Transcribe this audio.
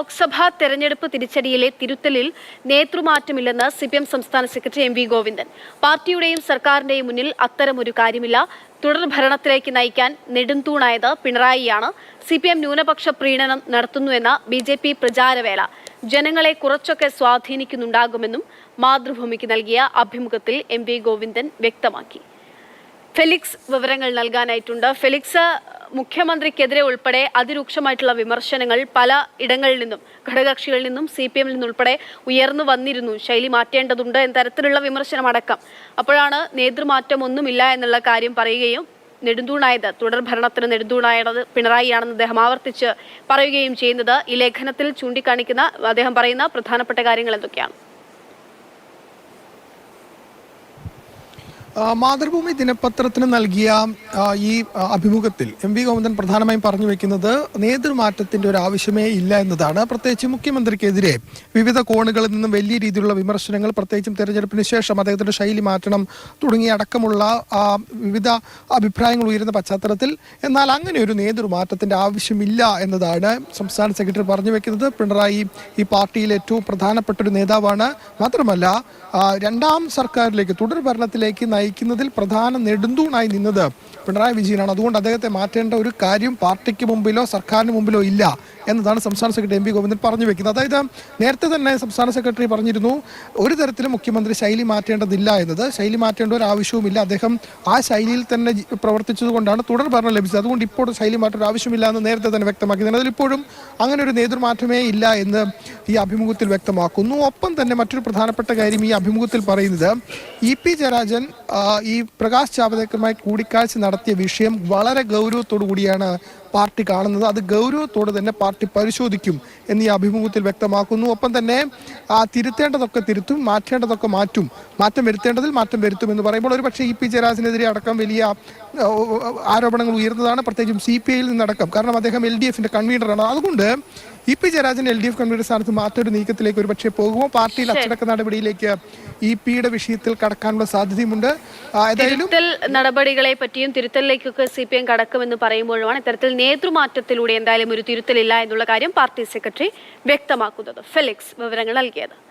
ലോക്സഭാ തെരഞ്ഞെടുപ്പ് തിരിച്ചടിയിലെ തിരുത്തലിൽ നേതൃമാറ്റമില്ലെന്ന് സിപിഎം സംസ്ഥാന secretary M V Govindan. പാർട്ടിയുടെയും സർക്കാരിന്റെയും മുന്നിൽ അത്തരമൊരു കാര്യമില്ല. തുടർ ഭരണത്തിലേക്ക് നയിക്കാൻ നെടുംതൂണായത് പിണറായിയാണ്. സിപിഎം ന്യൂനപക്ഷ പ്രീണനം നടത്തുന്നുവെന്ന ബിജെപി പ്രചാരവേല ജനങ്ങളെ കുറച്ചൊക്കെ സ്വാധീനിക്കുന്നുണ്ടാകുമെന്നും മാതൃഭൂമിക്ക് നൽകിയ അഭിമുഖത്തിൽ എം വി ഗോവിന്ദൻ വ്യക്തമാക്കി. ഫെലിക്സ് വിവരങ്ങൾ നൽകാനായിട്ടുണ്ട്. ഫെലിക്സ്, മുഖ്യമന്ത്രിക്കെതിരെ ഉൾപ്പെടെ അതിരൂക്ഷമായിട്ടുള്ള വിമർശനങ്ങൾ പല ഇടങ്ങളിൽ നിന്നും, ഘടകകക്ഷികളിൽ നിന്നും, CPM-ൽ നിന്നുൾപ്പെടെ ഉയർന്നു വന്നിരുന്നു. ശൈലി മാറ്റേണ്ടതുണ്ട് എന്ന തരത്തിലുള്ള വിമർശനമടക്കം. അപ്പോഴാണ് നേതൃമാറ്റമൊന്നുമില്ല എന്നുള്ള കാര്യം പറയുകയും നെടുന്തൂണായത്, തുടർ ഭരണത്തിന് നെടുന്തൂണായത് പിണറായിയാണെന്ന് അദ്ദേഹം ആവർത്തിച്ച് പറയുകയും ചെയ്യുന്നത്. ഈ ലേഖനത്തിൽ ചൂണ്ടിക്കാണിക്കുന്ന, അദ്ദേഹം പറയുന്ന പ്രധാനപ്പെട്ട കാര്യങ്ങൾ എന്തൊക്കെയാണ്? മാതൃഭൂമി ദിനപത്രത്തിന് നൽകിയ ഈ അഭിമുഖത്തിൽ എം വി ഗോവിന്ദൻ പ്രധാനമായും പറഞ്ഞു വെക്കുന്നത് നേതൃമാറ്റത്തിന്റെ ഒരു ആവശ്യമേ ഇല്ല എന്നതാണ്. പ്രത്യേകിച്ച് മുഖ്യമന്ത്രിക്കെതിരെ വിവിധ കോണുകളിൽ നിന്നും വലിയ രീതിയിലുള്ള വിമർശനങ്ങൾ, പ്രത്യേകിച്ചും തെരഞ്ഞെടുപ്പിന് ശേഷം അദ്ദേഹത്തിന്റെ ശൈലി മാറ്റണം തുടങ്ങിയ അടക്കമുള്ള വിവിധ അഭിപ്രായങ്ങൾ ഉയരുന്ന പശ്ചാത്തലത്തിൽ എന്നാൽ അങ്ങനെ ഒരു നേതൃമാറ്റത്തിന്റെ ആവശ്യമില്ല എന്നതാണ് സംസ്ഥാന സെക്രട്ടറി പറഞ്ഞു വെക്കുന്നത്. പിണറായി ഈ പാർട്ടിയിലെ ഏറ്റവും പ്രധാനപ്പെട്ട ഒരു നേതാവാണ്. മാത്രമല്ല രണ്ടാം സർക്കാരിലേക്ക്, തുടർ ഭരണത്തിലേക്ക് നയിക്കുന്നതിൽ പ്രധാന നെടുന്തൂണായി നിന്നത് പിണറായി വിജയനാണ്. അതുകൊണ്ട് അദ്ദേഹത്തെ മാറ്റേണ്ട ഒരു കാര്യം പാർട്ടിക്ക് മുമ്പിലോ സർക്കാരിന് മുമ്പിലോ ഇല്ല എന്നതാണ് സംസ്ഥാന സെക്രട്ടറി എം വി ഗോവിന്ദൻ പറഞ്ഞു വെക്കുന്നത്. അതായത് നേരത്തെ തന്നെ സംസ്ഥാന സെക്രട്ടറി പറഞ്ഞിരുന്നു ഒരു തരത്തിലും മുഖ്യമന്ത്രി ശൈലി മാറ്റേണ്ടതില്ല എന്നത്. ശൈലി മാറ്റേണ്ട ഒരു ആവശ്യവുമില്ല. അദ്ദേഹം ആ ശൈലിയിൽ തന്നെ പ്രവർത്തിച്ചതുകൊണ്ടാണ് തുടർ ഭരണം ലഭിച്ചത്. അതുകൊണ്ട് ഇപ്പോൾ ശൈലി മാറ്റം ഒരു ആവശ്യമില്ല എന്ന് നേരത്തെ തന്നെ വ്യക്തമാക്കി. അതിലിപ്പോഴും അങ്ങനെ ഒരു നേതൃമാറ്റമേ ഇല്ല എന്ന് ഈ അഭിമുഖത്തിൽ വ്യക്തമാക്കുന്നു. ഒപ്പം തന്നെ മറ്റൊരു പ്രധാനപ്പെട്ട കാര്യം ഈ അഭിമുഖത്തിൽ പറയുന്നത് EP ജയരാജൻ ഈ പ്രകാശ് ജാവദേക്കറുമായി കൂടിക്കാഴ്ച നടത്തിയ വിഷയം വളരെ ഗൗരവത്തോടു കൂടിയാണ് പാർട്ടി കാണുന്നത്. അത് ഗൗരവത്തോടെ തന്നെ പാർട്ടി പരിശോധിക്കും എന്ന് ഈ അഭിമുഖത്തിൽ വ്യക്തമാക്കുന്നു. ഒപ്പം തന്നെ തിരുത്തേണ്ടതൊക്കെ തിരുത്തും, മാറ്റേണ്ടതൊക്കെ മാറ്റും, മാറ്റം വരുത്തേണ്ടതിൽ മാറ്റം വരുത്തും എന്ന് പറയുമ്പോൾ ഒരു പക്ഷേ EP ജയരാജനെതിരെ അടക്കം വലിയ ആരോപണങ്ങൾ ഉയർന്നതാണ്, പ്രത്യേകിച്ചും CPI-യിൽ നിന്നടക്കം. കാരണം അദ്ദേഹം LDF-ന്റെ കൺവീനറാണ്. അതുകൊണ്ട് EP ജയരാജൻ LDF കൺവീനർ സ്ഥാനത്ത് മാറ്റൊരു നീക്കത്തിലേക്ക് ഒരു പക്ഷേ പോകുമോ, പാർട്ടിയിൽ അച്ചടക്ക നടപടിയിലേക്ക് EP-യുടെ വിഷയത്തിൽ കടക്കാനുള്ള സാധ്യതയുമുണ്ട്. തിരുത്തൽ നടപടികളെ പറ്റിയും തിരുത്തലിലേക്കൊക്കെ CPM കടക്കുമെന്ന് പറയുമ്പോഴുമാണ് ഇത്തരത്തിൽ നേതൃമാറ്റത്തിലൂടെ എന്തായാലും ഒരു തിരുത്തലില്ല എന്നുള്ള കാര്യം പാർട്ടി സെക്രട്ടറി വ്യക്തമാക്കുന്നത്. ഫെലിക്സ് വിവരങ്ങൾ നൽകിയത്.